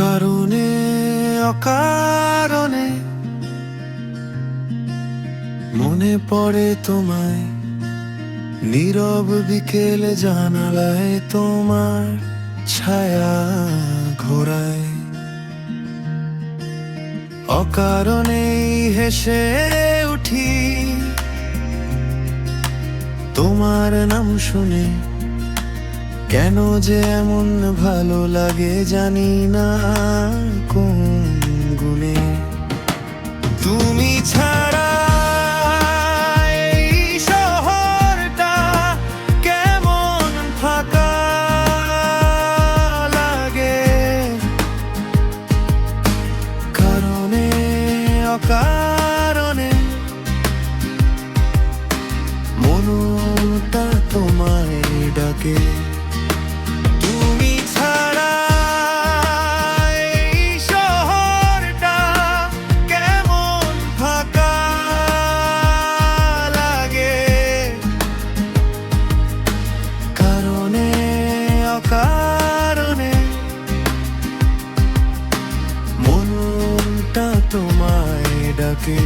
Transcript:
কারণে অকারণে মনে পড়ে তোমায়, নীরব বিকেলে জানালায় তোমার ছায়া ঘোরায়। অকারণেই হেসে উঠি তোমার নাম শুনে, কেন যে এমন ভালো লাগে জানি না কোন গুণে। তুমি ছাড়া এই শহরটা কেমন ফাঁকা লাগে। কারণে অকারণে মনটা তোমায় ডাকে। তুমি ছাড়া এই শহরটা কেমন ফাঁকা লাগে। কারণে অকারণে মনটা তোমায় ডাকে।